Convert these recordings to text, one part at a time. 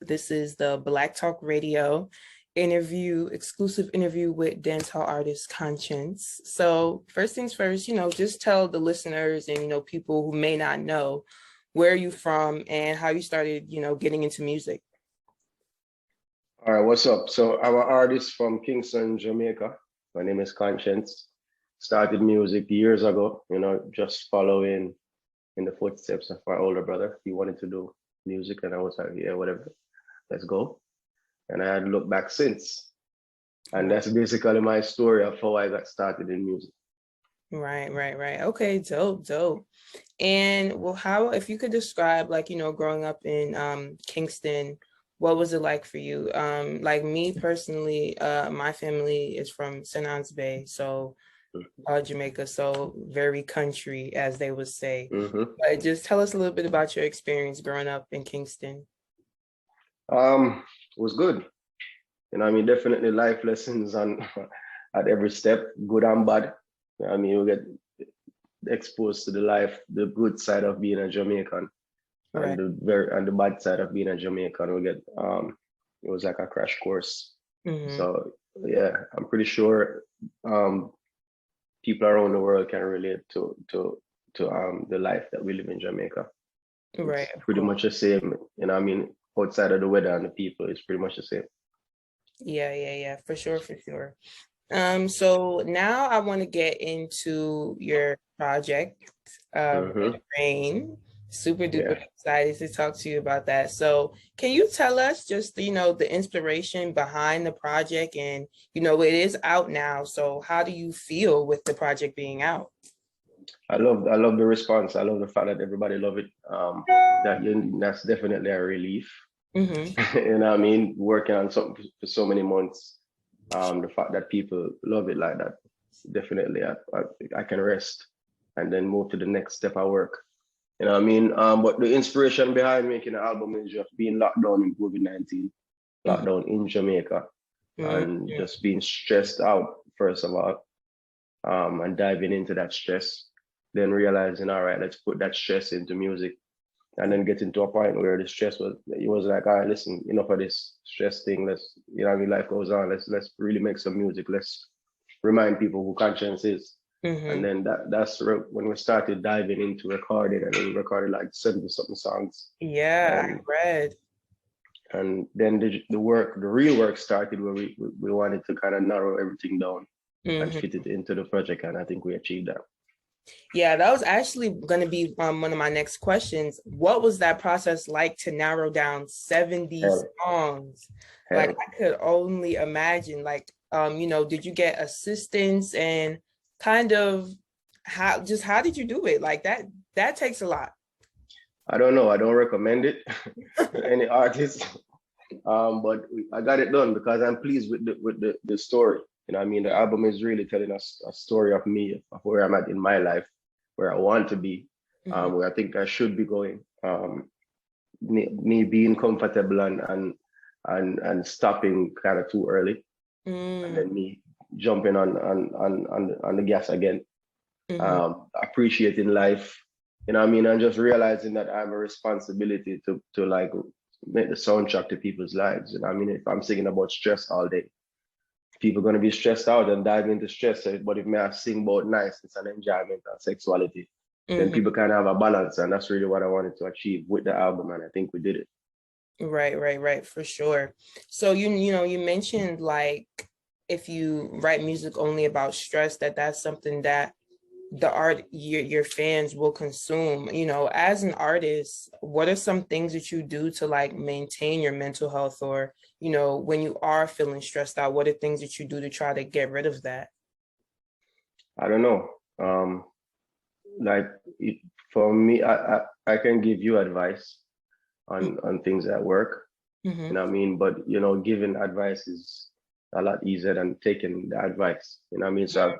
This is the Black Talk Radio exclusive interview with dancehall artist Konshens. So first things first, just tell the listeners and, people who may not know, where are you from and how you started, getting into music. All right, what's up? So I'm an artist from Kingston, Jamaica. My name is Konshens. Started music years ago, just following in the footsteps of my older brother. He wanted to do music and I was like, yeah, whatever, let's go. And I hadn't looked back since. And that's basically my story of how I got started in music. Right. Okay, dope. And well, if you could describe, growing up in Kingston, what was it like for you? Like me personally, my family is from St. Anne's Bay, so Jamaica, so very country, as they would say. But just tell us a little bit about your experience growing up in Kingston. It was good. Definitely life lessons at every step, good and bad. You get exposed to the good side of being a Jamaican, right, and the bad side of being a Jamaican. It was like a crash course. So yeah, I'm pretty sure people around the world can relate to the life that we live in Jamaica. Right. It's pretty much the same. Outside of the weather and the people, it's pretty much the same. Yeah, for sure. So now I want to get into your project, Rain. Super duper excited to talk to you about that. So can you tell us just, the inspiration behind the project, and, it is out now. So how do you feel with the project being out? I love the response. I love the fact that everybody love it. That's definitely a relief. Working on something for so many months. The fact that people love it like that, definitely I can rest and then move to the next step of work. But the inspiration behind making the album is just being locked down in COVID-19, locked down in Jamaica, and just being stressed out, first of all, and diving into that stress, then realizing, all right, let's put that stress into music, and then getting to a point where the stress was like, all right, listen, enough of this stress thing. Let's, life goes on. Let's really make some music. Let's remind people who Konshens is. And then that's when we started diving into recording, and we recorded like 70-something songs. Yeah, I read. And then the real work started, where we wanted to kind of narrow everything down and fit it into the project. And I think we achieved that. Yeah, that was actually going to be one of my next questions. What was that process like to narrow down 70 songs? Like, I could only imagine, did you get assistance, and kind of how did you do it? Like that takes a lot. I don't know. I don't recommend it to any artist. But I got it done because I'm pleased with the story. The album is really telling us a story of me, of where I'm at in my life, where I want to be, where I think I should be going. Me being comfortable and stopping kind of too early, and then me jumping on the gas again. Appreciating life, and just realizing that I have a responsibility to like make the soundtrack to people's lives. If I'm singing about stress all day, people are going to be stressed out and dive into stress. But if I sing about niceness and enjoyment and sexuality, then people kind of have a balance. And that's really what I wanted to achieve with the album. And I think we did it. Right, for sure. So you mentioned, like, if you write music only about stress, that's something that the art your fans will consume. As an artist, what are some things that you do to like maintain your mental health, or when you are feeling stressed out, what are things that you do to try to get rid of that? I don't know. For me, I can give you advice on things at work. But giving advice is a lot easier than taking the advice. So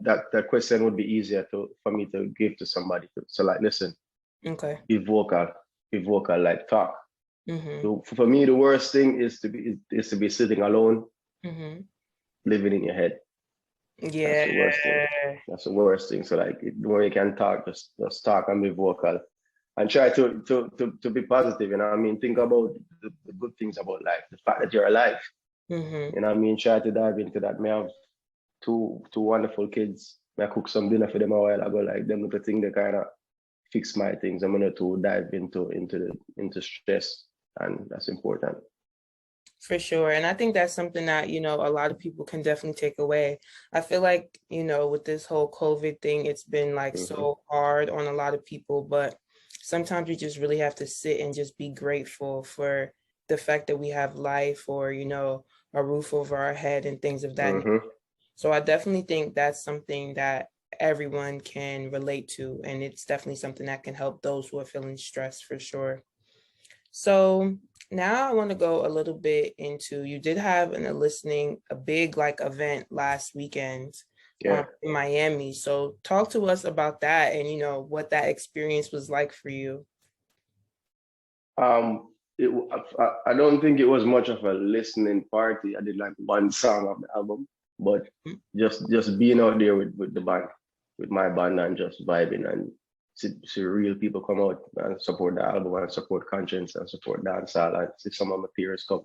that question would be easier for me to give to somebody. So like, listen, be vocal, like talk. So for me, the worst thing is to be sitting alone, living in your head. Yeah, that's the worst thing. That's the worst thing. So like, the more you can talk, just talk and be vocal. and try to be positive, you know what I mean? Think about the good things about life, the fact that you're alive, Mm-hmm. you know what I mean? Try to dive into that. May have two wonderful kids. May I cook some dinner for them a while ago, like them little thing they kind of fix my things. I'm gonna to dive into stress, and that's important. For sure. And I think that's something that, a lot of people can definitely take away. I feel like, with this whole COVID thing, it's been like Mm-hmm. so hard on a lot of people, but sometimes you just really have to sit and just be grateful for the fact that we have life or, a roof over our head and things of that nature. Mm-hmm. So I definitely think that's something that everyone can relate to. And it's definitely something that can help those who are feeling stressed for sure. So now I want to go a little bit into, you did have a big like event last weekend Yeah. in Miami. So talk to us about that and what that experience was like for you. It, I don't think it was much of a listening party. I did like one song of the album, but just being out there with the band, with my band, and just vibing and see real people come out and support the album and support Konshens and support Dancehall and see some of my peers come.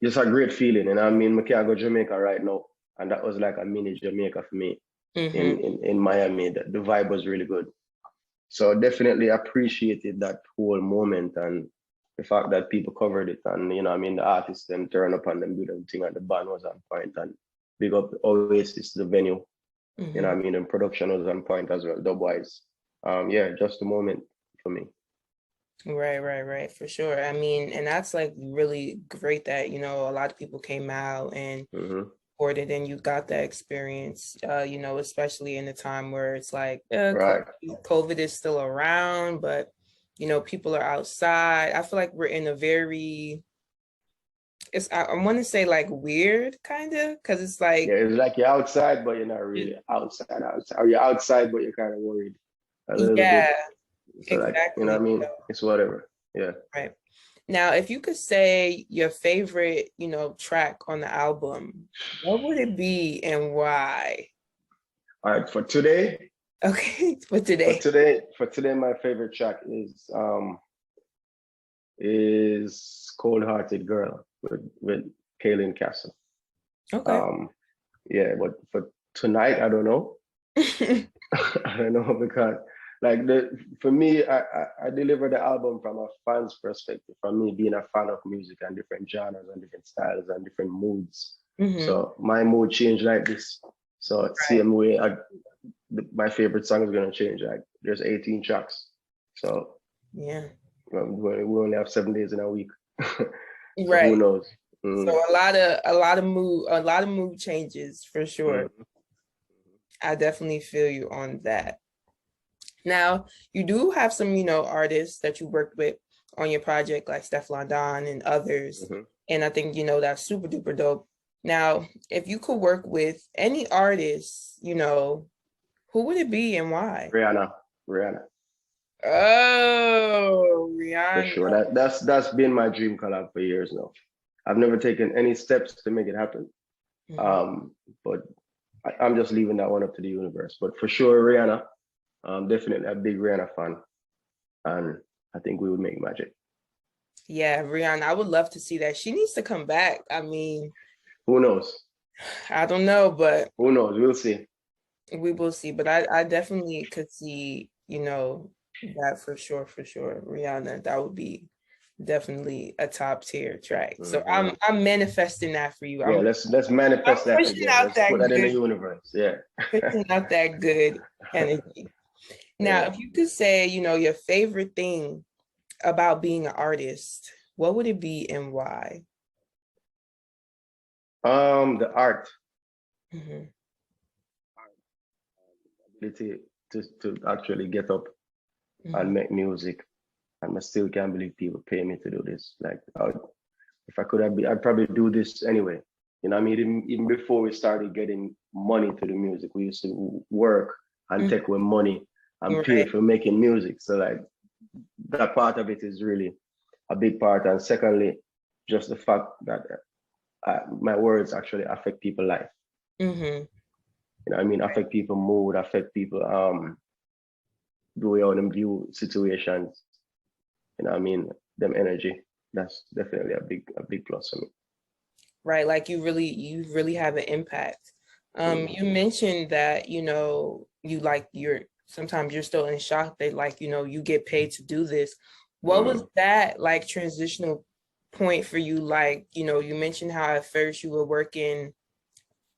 Just a great feeling. And I mean, I can't go Jamaica right now. And that was like a mini Jamaica for me Mm-hmm. in Miami. The vibe was really good. So definitely appreciated that whole moment and the fact that people covered it. And, I mean, the artists them turn up and them do them thing and the band was on point. And big up Oasis, the venue. Mm-hmm. I mean, and production was on point as well, dub-wise. Yeah, just a moment for me. Right, for sure. I mean, and that's like really great that, a lot of people came out and Mm-hmm. supported and you got that experience, especially in a time where it's like Right. COVID is still around, but, people are outside. I feel like we're in a very, I want to say like weird kind of, because it's like, Yeah, it's like you're outside, but you're not really outside. Or you're outside, but you're kind of worried a little bit. yeah, So like, you know exactly. what I mean? It's whatever. Yeah. Right. Now, if you could say your favorite, track on the album, what would it be and why? All right, for today, Okay, for today. for today, my favorite track is Cold Hearted Girl with Kaylin Castle. Okay. Um, yeah, but for tonight, I don't know. I don't know because like for me, I deliver the album from a fan's perspective, from me being a fan of music and different genres and different styles and different moods. Hmm. So my mood changed like this. So Right. same way, my favorite song is gonna change. Like there's 18 tracks, so Yeah. we only have 7 days in a week. So who Right. knows? So Mm. a lot of mood changes for sure. Mm. I definitely feel you on that. Now, you do have some, artists that you worked with on your project, like Stefflon Don and others. Mhm. And I think, that's super duper dope. Now, if you could work with any artist, who would it be and why? Rihanna, Oh, for Rihanna. sure. That's been my dream collab for years now. I've never taken any steps to make it happen. Mhm. But I'm just leaving that one up to the universe. But for sure, Rihanna, definitely a big Rihanna fan, and I think we would make magic. Yeah, Rihanna, I would love to see that. She needs to come back. I mean, Who knows? I don't know, but Who knows? We'll see. we will see. But I definitely could see, that for sure, for sure. Rihanna, that would be definitely a top tier track. So Mhm. I'm manifesting that for you. Yeah, let's I'm manifest that pushing together. out Let's that put that in the good, universe. Yeah. pushing out that good energy. Now, Yeah. if you could say, your favorite thing about being an artist, what would it be and why? The art, Hmm. ability to actually get up Hmm. and make music, and I still can't believe people pay me to do this. Like, if I could have, I'd probably do this anyway. You know, what I mean, even before we started getting money to the music, we used to work and take away money and pay Right. for making music. So like that part of it is really a big part. And secondly, just the fact that my words actually affect people's life. Hmm. You know, what I mean, affect people mood, affect people the way how them view situations. You know what I mean? Them energy. That's definitely a big plus for me. Right, like you really have an impact. You mentioned that, you like you're sometimes you're still in shock that like, you get paid to do this. What was Mm. that like transitional point for you? Like, you mentioned how at first you were working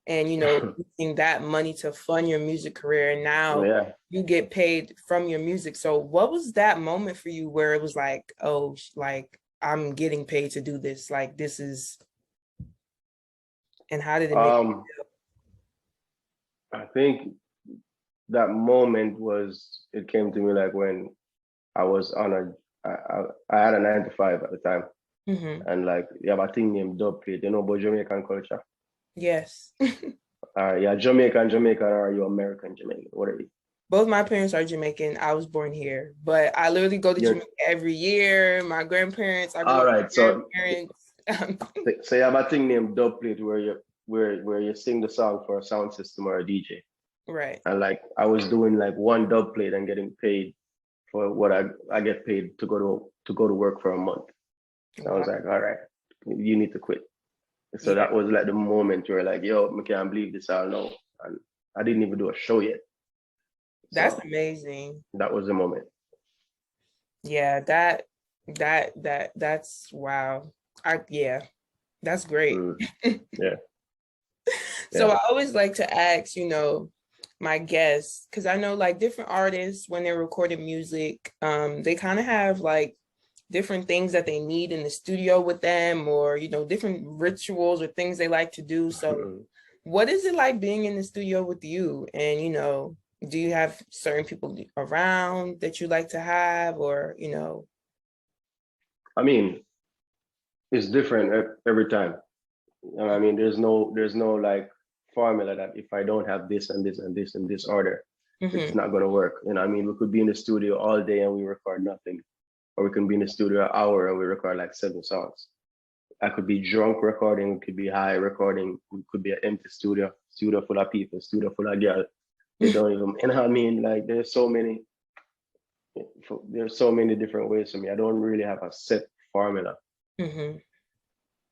and using that money to fund your music career, and now Yeah. you get paid from your music. So what was that moment for you where it was like, oh, like I'm getting paid to do this, like this is, and how did it make you Um, I think that moment was it came to me like when I was on I had a 9 to 5 at the time, feel? Hmm. and like you have a thing named dub plate. You know about Jamaican culture? Yes. Yeah, Jamaican, or are you American Jamaican? What are you? Both my parents are Jamaican. I was born here, but I literally go to You're Jamaica every year. My grandparents, I grew all up right. with So grandparents. so you have a thing named dub plate where you sing the song for a sound system or a DJ. Right. And like I was doing like one dub plate and getting paid for what I get paid to go to work for a month. So I was Wow. like, all right, you need to quit. So Yeah, that was like the moment where like, yo, I can't believe this. I know. And I didn't even do a show yet. that's So amazing. that was the moment. Yeah, that's wow. Yeah, that's great. Mm, yeah, So yeah. I always like to ask, my guests, because I know like different artists when they're recording music, they kind of have like different things that they need in the studio with them, or different rituals or things they like to do. So what is it like being in the studio with you? And do you have certain people around that you like to have, or I mean, it's different every time. And I mean, there's no like formula that if I don't have this and this and this in this order, it's Mhm. not gonna work. You know, I mean, we could be in the studio all day and we record nothing, or we can be in the studio an hour and we record like 7 songs. I could be drunk recording, it could be high recording, it could be an empty studio full of people, studio full of girls. They don't even, you know what I mean? Like there's so many different ways for me. I don't really have a set formula. Mhm.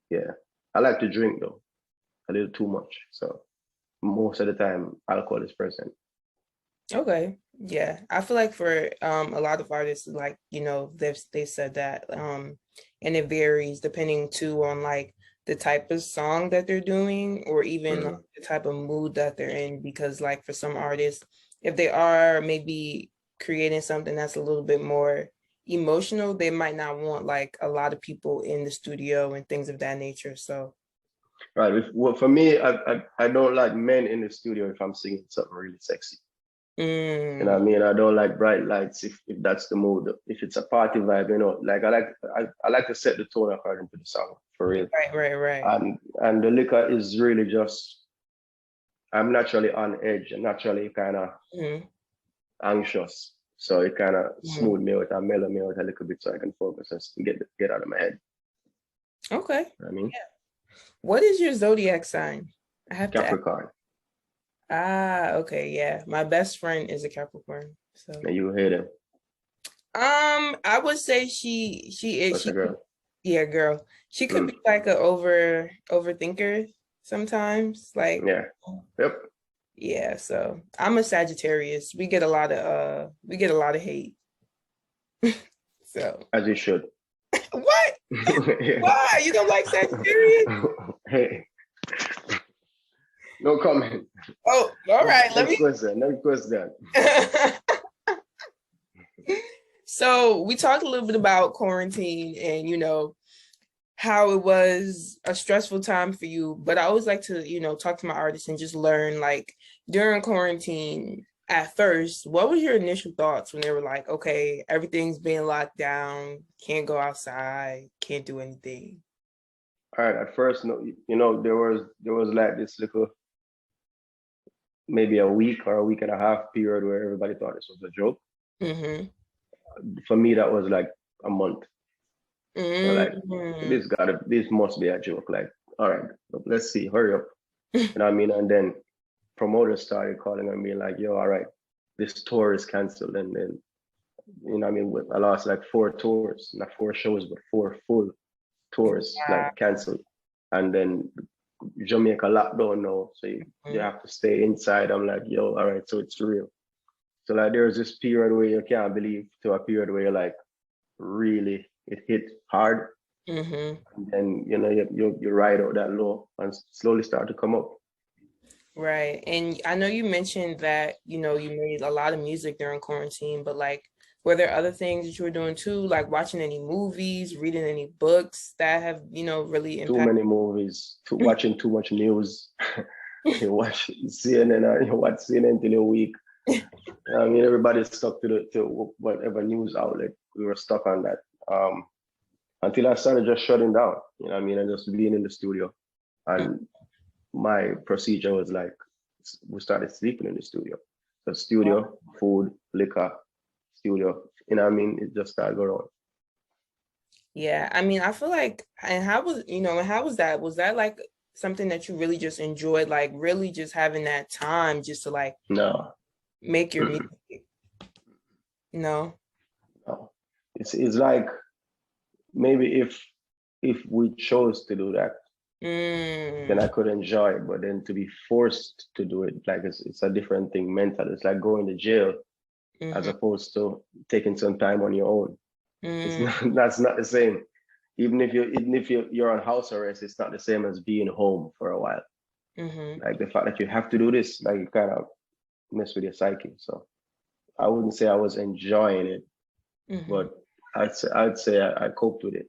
Yeah. I like to drink though, a little too much. So most of the time alcohol is present. Okay. Yeah. I feel like for a lot of artists, like, they said that and it varies depending too on like the type of song that they're doing, or even like Mm. the type of mood that they're in, because like for some artists, if they are maybe creating something that's a little bit more emotional, they might not want like a lot of people in the studio and things of that nature. So Right. Well, for me, I don't like men in the studio if I'm singing something really sexy. You know what I mm, mean? I don't like bright lights if that's the mood. If it's a party vibe, like I like to set the tone according to the song for real. right, right, right. And the liquor is really just I'm naturally on edge and naturally kind of Mhm, anxious. So it kind of mhm. smooth me out and mellow me out a little bit so I can focus and get out of my head. Okay. You know what I mean? What is your zodiac sign? I have to ask. Capricorn. Ah, okay, yeah. My best friend is a Capricorn. So, And you hate him. I would say she is That's a girl. yeah, girl. She could Mm. be like a overthinker sometimes. Like, Yeah. Yep. yeah, so I'm a Sagittarius. We get a lot of hate. So As you should. what? Yeah. Why? You don't like Sagittarius? Hey, no comment. Oh, all right. Let Next me question. Next question. So we talked a little bit about quarantine and how it was a stressful time for you, but I always like to, talk to my artists and just learn like during quarantine at first, what was your initial thoughts when they were like, okay, everything's being locked down, can't go outside, can't do anything? All right. At first, no, there was like this little maybe a week or a week and a half period where everybody thought this was a joke. Mm-hmm. For me, that was like a month. So like Mm-hmm. this must be a joke. Like, all right, let's see, hurry up. You know what I mean? And then promoters started calling and being like, yo, all right, this tour is canceled. And then you know what I mean, I lost like 4 tours, not 4 shows, but 4 full tours Wow. like canceled. And then Jamaica lockdown now, so you have to stay inside. I'm like, yo, all right, so it's real. So like there's this period where you can't believe to a period where you're like really it hit hard. Mm-hmm. And then you ride out that low and slowly start to come up. Right. And I know you mentioned that, you made a lot of music during quarantine, but like, were there other things that you were doing too, like watching any movies, reading any books that have, really Too impacted? many movies, watching too much news. You watch CNN, you watch CNN till you're weak. I mean, everybody's stuck to whatever news outlet. We were stuck on that until I started just shutting down. You know what I mean, and just being in the studio. And my procedure was like, we started sleeping in the studio. So studio, food, liquor, studio. You know what I mean? It just started going on. Yeah, I mean, I feel like, and how was that? Was that like something that you really just enjoyed, like really just having that time just to like No, make your music? No. no. It's like maybe if we chose to do that, then Mm, I could enjoy it. But then to be forced to do it, like it's a different thing mentally. It's like going to jail as mm-hmm, opposed to taking some time on your own. It's mm, not that's not the same. Even if you're on house arrest, it's not the same as being home for a while. mm-hmm, Like the fact that you have to do this, like it kind of mess with your psyche. So I wouldn't say I was enjoying it, mm-hmm. but I'd say I coped with it.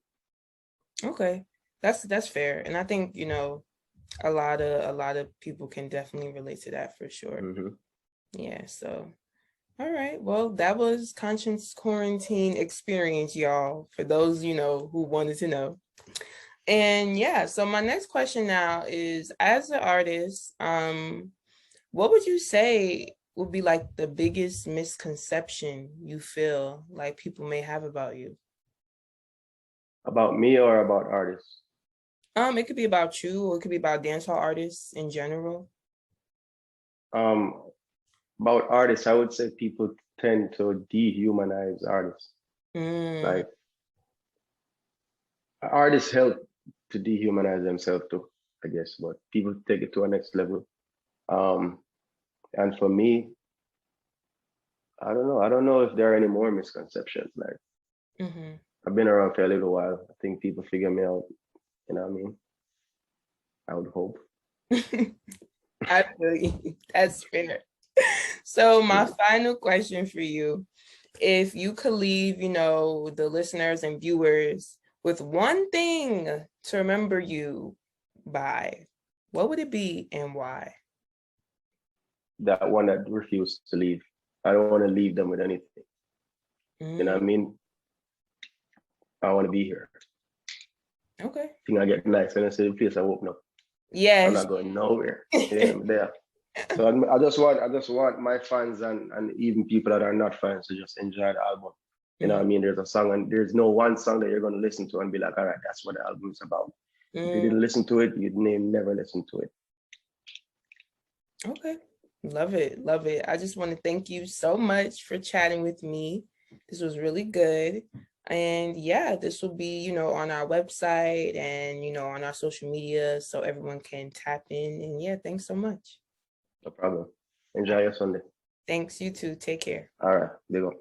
Okay. That's fair. And I think, a lot of people can definitely relate to that for sure. Hmm. Yeah, so all right. Well, that was Conscience Quarantine Experience, y'all, for those, who wanted to know. And yeah, so my next question now is, as an artist, what would you say would be like the biggest misconception you feel like people may have about you? About me or about artists? It could be about you, or it could be about dancehall artists in general. Um, about artists, I would say people tend to dehumanize artists. Mm, Like artists help to dehumanize themselves too, I guess, but people take it to a next level. Um, and for me, I don't know. I don't know if there are any more misconceptions. Like mm-hmm. I've been around for a little while. I think people figure me out. You know what I mean? I would hope. I feel you. That's fair. So my final question for you, if you could leave, the listeners and viewers with one thing to remember you by, what would it be and why? That one that refused to leave. I don't want to leave them with anything. You know Mm, what I mean? I want to be here. okay. I think I get nice and I say the place I open up. I'm Yes. not going nowhere. Yeah, I'm there. So I just want my fans and even people that are not fans to just enjoy the album. You know what I mean? There's a song and there's no one song that you're gonna listen to and be like, all right, that's what the album is about. If you Mm, didn't listen to it, you'd never listen to it. okay. Love it. Love it. I just want to thank you so much for chatting with me. This was really good. And yeah, this will be, on our website and, on our social media so everyone can tap in. And yeah, thanks so much. No problem. Enjoy your Sunday. Thanks, you too. Take care. All right, there you go.